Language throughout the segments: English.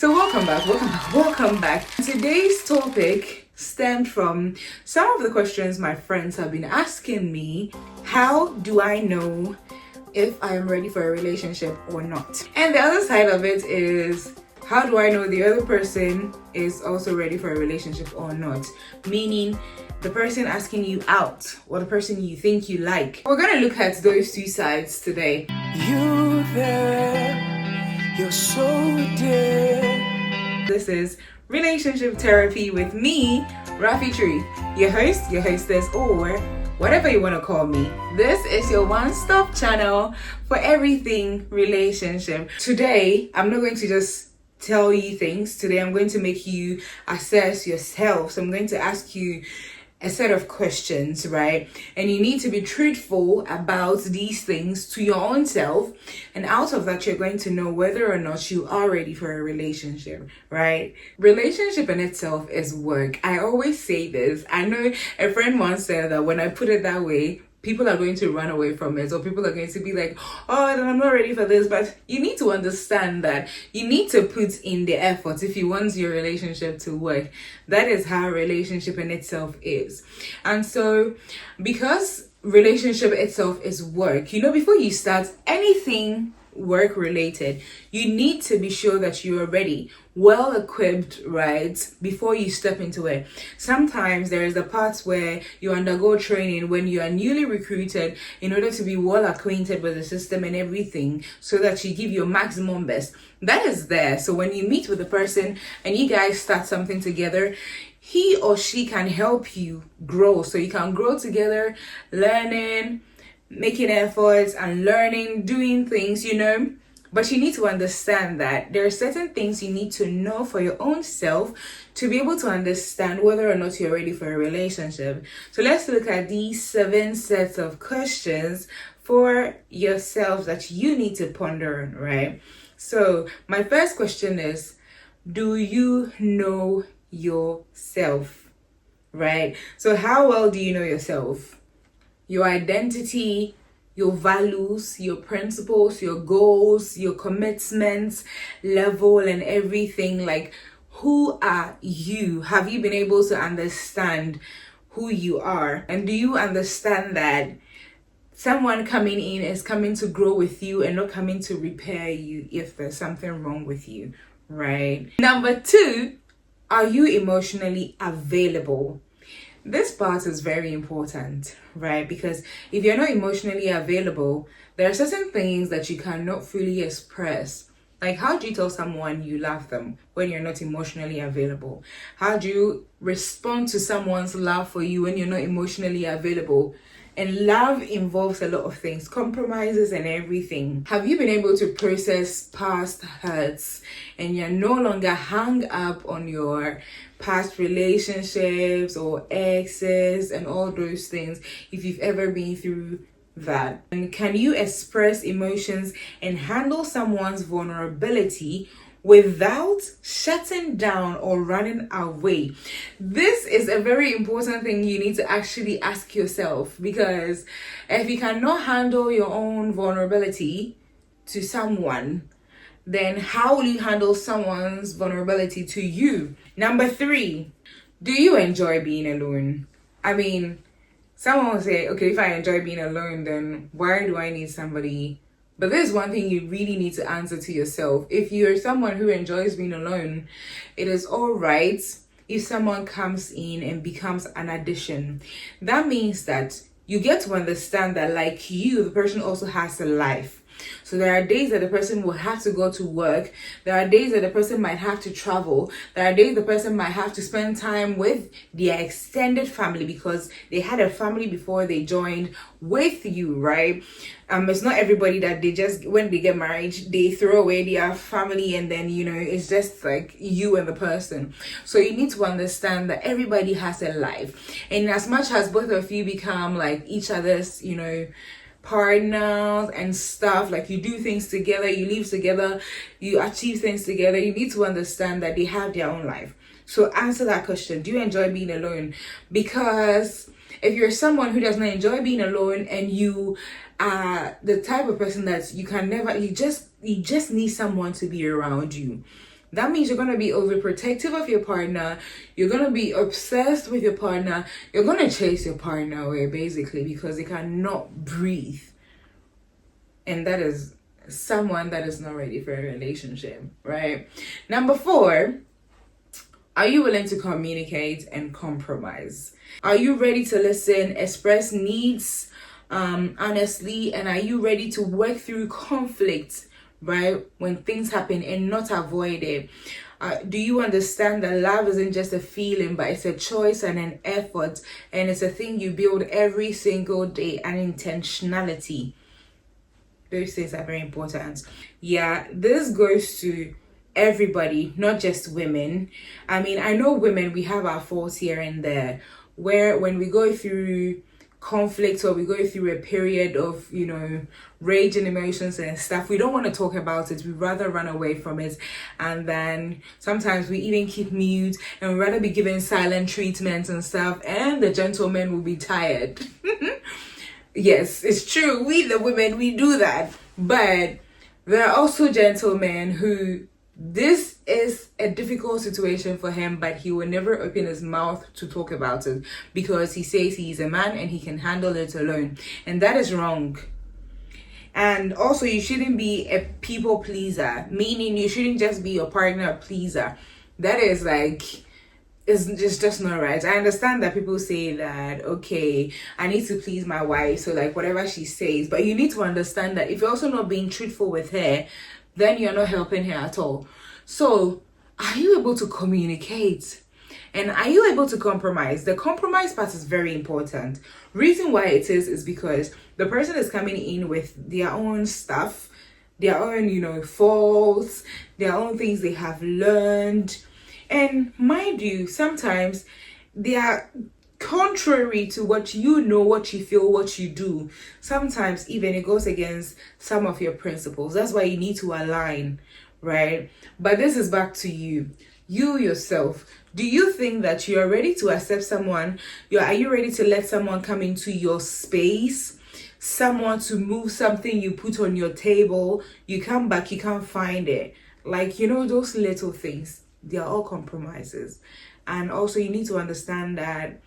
So welcome back. Today's topic stemmed from some of the questions my friends have been asking me. How do I know if I am ready for a relationship or not? And the other side of it is, how do I know the other person is also ready for a relationship or not? Meaning, the person asking you out or the person you think you like. We're gonna look at those two sides today. You there, you're so dear. This is Relationship Therapy with me, Rafi Tree, your host, your hostess, or whatever you want to call me. This is your one-stop channel for everything relationship. Today, I'm not going to just tell you things. Today, I'm going to make you assess yourself. So I'm going to ask you a set of questions, right? And you need to be truthful about these things to your own self. And out of that, you're going to know whether or not you are ready for a relationship, right? Relationship in itself is work. I always say this. I know a friend once said that when I put it that way, people are going to run away from it, or people are going to be like, oh, then I'm not ready for this. But you need to understand that you need to put in the effort if you want your relationship to work. That is how a relationship in itself is. And so, because relationship itself is work, before you start anything work related, you need to be sure that you are ready, well equipped, right, before you step into it. Sometimes there is the parts where you undergo training when you are newly recruited in order to be well acquainted with the system and everything, so that you give your maximum best. That is there. So when you meet with a person and you guys start something together, he or she can help you grow. So you can grow together, learning, making efforts and learning, doing things, But you need to understand that there are certain things you need to know for your own self to be able to understand whether or not you're ready for a relationship. So let's look at these 7 sets of questions for yourself that you need to ponder on, right? So my first question is, do you know yourself, right? So how well do you know yourself? Your identity, your values, your principles, your goals, your commitments level and everything. Like, who are you? Have you been able to understand who you are? And do you understand that someone coming in is coming to grow with you and not coming to repair you if there's something wrong with you, right? Number 2, are you emotionally available? This part is very important, right? Because if you're not emotionally available, there are certain things that you cannot fully express. Like, how do you tell someone you love them when you're not emotionally available? How do you respond to someone's love for you when you're not emotionally available? And love involves a lot of things, compromises and everything. Have you been able to process past hurts and you're no longer hung up on your past relationships or exes and all those things, if you've ever been through that? And can you express emotions and handle someone's vulnerability without shutting down or running away? This is a very important thing you need to actually ask yourself, because if you cannot handle your own vulnerability to someone, then how will you handle someone's vulnerability to you? Number 3, do you enjoy being alone? I mean, someone will say, okay, if I enjoy being alone, then why do I need somebody? But there's one thing you really need to answer to yourself. If you're someone who enjoys being alone, it is all right if someone comes in and becomes an addition. That means that you get to understand that, like you, the person also has a life. So there are days that the person will have to go to work. There are days that the person might have to travel. There are days the person might have to spend time with their extended family because they had a family before they joined with you, right? It's not everybody that they just, when they get married, they throw away their family and then, it's just like you and the person. So you need to understand that everybody has a life. And as much as both of you become like each other's, partners and stuff, like you do things together, you live together, you achieve things together, you need to understand that they have their own life. So answer that question. Do you enjoy being alone? Because if you're someone who does not enjoy being alone and you are the type of person that you just need someone to be around you, That means you're going to be overprotective of your partner. You're going to be obsessed with your partner. You're going to chase your partner away, basically, because they cannot breathe. And that is someone that is not ready for a relationship, right? Number 4, are you willing to communicate and compromise? Are you ready to listen, express needs honestly, and are you ready to work through conflict, right, when things happen and not avoid it? Do you understand that love isn't just a feeling, but it's a choice and an effort, and it's a thing you build every single day, and intentionality? Those things are very important. Yeah, this goes to everybody, not just women. I mean, I know women, we have our faults here and there, where when we go through conflict or we go through a period of, rage and emotions and stuff, we don't want to talk about it. We rather run away from it, and then sometimes we even keep mute and we rather be given silent treatment and stuff, and the gentleman will be tired. Yes, it's true. We, the women, we do that. But there are also gentlemen who, this is a difficult situation for him, but he will never open his mouth to talk about it because he says he's a man and he can handle it alone. And that is wrong. And also, you shouldn't be a people pleaser, meaning you shouldn't just be your partner pleaser. That is like, it's just not right. I understand that people say that, okay, I need to please my wife, so like whatever she says, but you need to understand that if you're also not being truthful with her, then you're not helping her at all. So are you able to communicate? And are you able to compromise? The compromise part is very important. Reason why it is because the person is coming in with their own stuff, their own, faults, their own things they have learned. And mind you, sometimes they are contrary to what you know, what you feel, what you do. Sometimes even it goes against some of your principles. That's why you need to align, right? But this is back to you yourself. Do you think that you are ready to accept someone? Are you ready to let someone come into your space? Someone to move something you put on your table, you come back, you can't find it. Like, those little things, they are all compromises. And also you need to understand that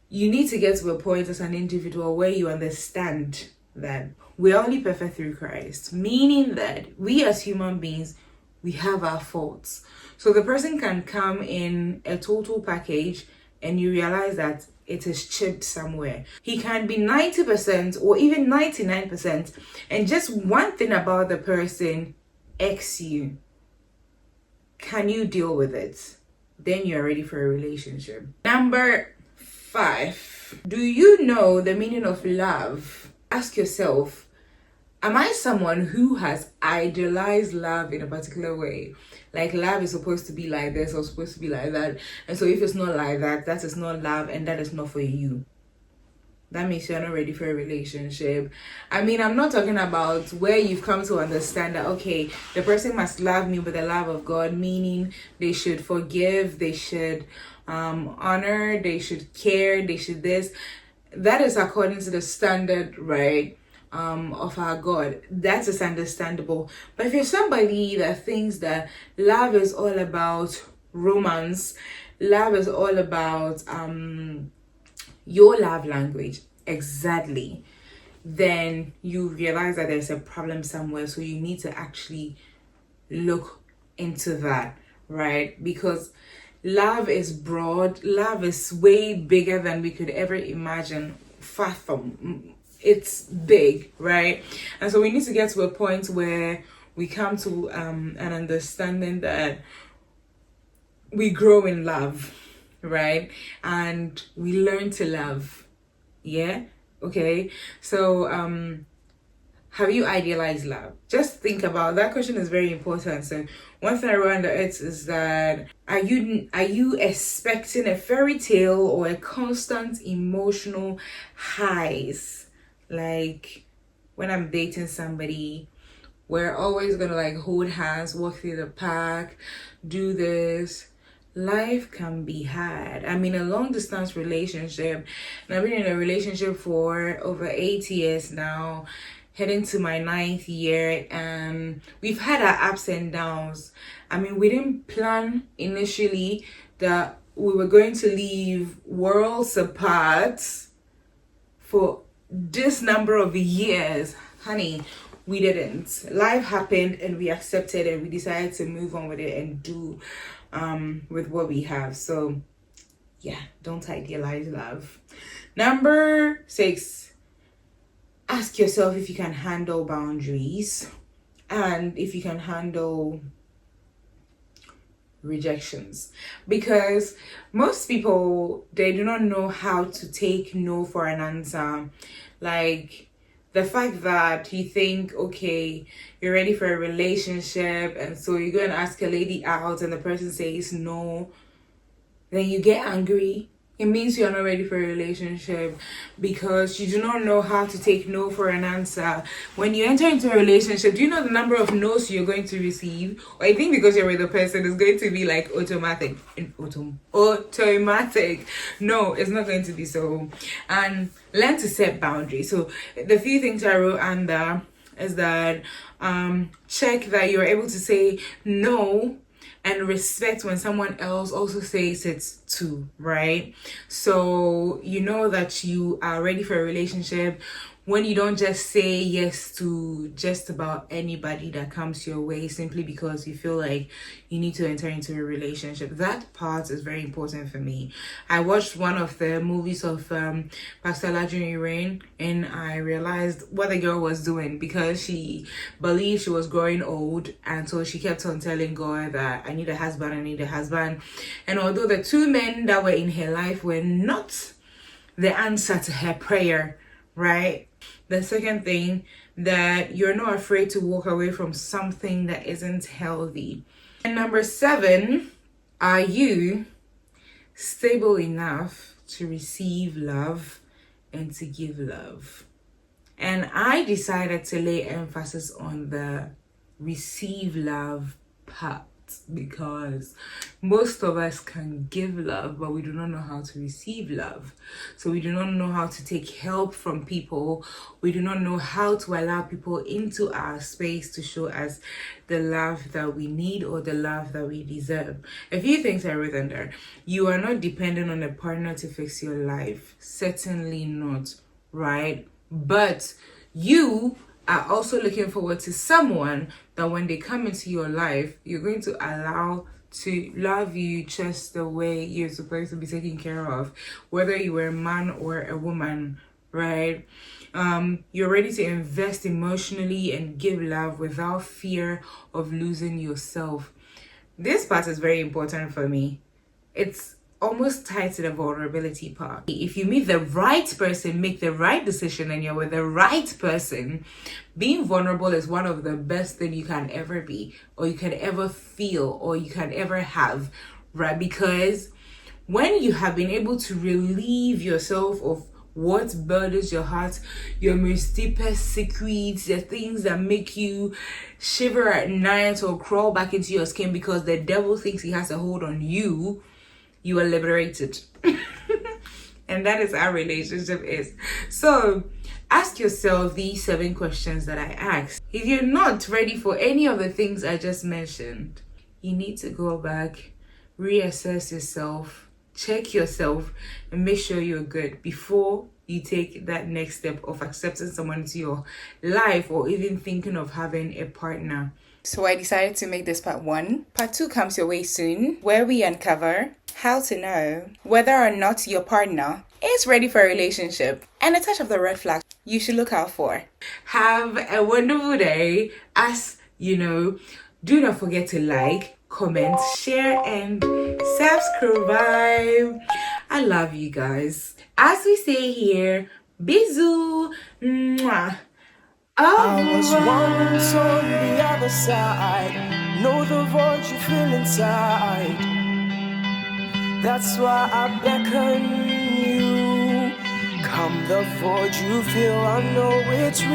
you need to get to a point as an individual where you understand that we're only perfect through Christ, meaning that we as human beings, we have our faults. So the person can come in a total package and you realize that it is chipped somewhere. He can be 90% or even 99%, and just one thing about the person X you. Can you deal with it? Then you're ready for a relationship. Number 5. Do you know the meaning of love? Ask yourself, am I someone who has idealized love in a particular way? Like, love is supposed to be like this or supposed to be like that. And so if it's not like that, that is not love and that is not for you. That means you're not ready for a relationship. I mean, I'm not talking about where you've come to understand that, okay, the person must love me with the love of God, meaning they should forgive, they should honor, they should care, they should this. That is according to the standard, right, of our God. That is understandable. But if you're somebody that thinks that love is all about romance, love is all about your love language, exactly, then you realize that there's a problem somewhere. So you need to actually look into that, right? Because love is broad, love is way bigger than we could ever imagine, fathom. It's big, right? And so we need to get to a point where we come to an understanding that we grow in love, right? And we learn to love. Yeah? Okay. So have you idealized love? Just think about that. Question is very important. So one thing I wrote under it is that are you expecting a fairy tale or a constant emotional highs? Like, when I'm dating somebody, we're always gonna like hold hands, walk through the park, do this. Life can be hard. I'm in a long distance relationship, and I've been in a relationship for over 8 years now, heading to my 9th year, and we've had our ups and downs. I mean, we didn't plan initially that we were going to live worlds apart for this number of years. Honey, we didn't. Life happened and we accepted and we decided to move on with it and do with what we have. So yeah, don't idealize love. Number 6, ask yourself if you can handle boundaries and if you can handle rejections, because most people, they do not know how to take no for an answer. Like the fact that you think, okay, you're ready for a relationship, and so you go and ask a lady out and the person says no, then you get angry. It means you're not ready for a relationship because you do not know how to take no for an answer. When you enter into a relationship, do you know the number of no's you're going to receive? Or I think because you're with a person, it's going to be like automatic. Automatic. No, it's not going to be so. And learn to set boundaries. So the few things I wrote under is that check that you're able to say no and respect when someone else also says it too, right? So you know that you are ready for a relationship when you don't just say yes to just about anybody that comes your way simply because you feel like you need to enter into a relationship. That part is very important for me. I watched one of the movies of Pastor Lajuni Rain, and I realized what the girl was doing because she believed she was growing old, and so she kept on telling God that I need a husband, I need a husband. And although the 2 men that were in her life were not the answer to her prayer, right? The second thing, that you're not afraid to walk away from something that isn't healthy. And number 7, are you stable enough to receive love and to give love? And I decided to lay emphasis on the receive love part, because most of us can give love, but we do not know how to receive love. So we do not know how to take help from people. We do not know how to allow people into our space to show us the love that we need or the love that we deserve. A few things I wrote under. You are not dependent on a partner to fix your life. Certainly not, right? But you are also looking forward to someone that when they come into your life, you're going to allow to love you just the way you're supposed to be taken care of, whether you were a man or a woman, right? You're ready to invest emotionally and give love without fear of losing yourself. This part is very important for me. It's almost tied to the vulnerability part. If you meet the right person, make the right decision, and you're with the right person, being vulnerable is one of the best things you can ever be, or you can ever feel, or you can ever have, right? Because when you have been able to relieve yourself of what burdens your heart, your most deepest secrets, the things that make you shiver at night or crawl back into your skin because the devil thinks he has a hold on you, you are liberated. And that is how relationship is. So ask yourself these 7 questions that I asked. If you're not ready for any of the things I just mentioned, you need to go back, reassess yourself, check yourself, and make sure you're good before you take that next step of accepting someone into your life or even thinking of having a partner. So I decided to make this part 1. Part 2 comes your way soon, where we uncover how to know whether or not your partner is ready for a relationship and a touch of the red flags you should look out for. Have a wonderful day. As you know, do not forget to like, comment, share, and subscribe. I love you guys. As we say here, bisous. Mwah. I was once on the other side. Know the void you feel inside. That's why I beckon you. Come the void you feel, I know it's real.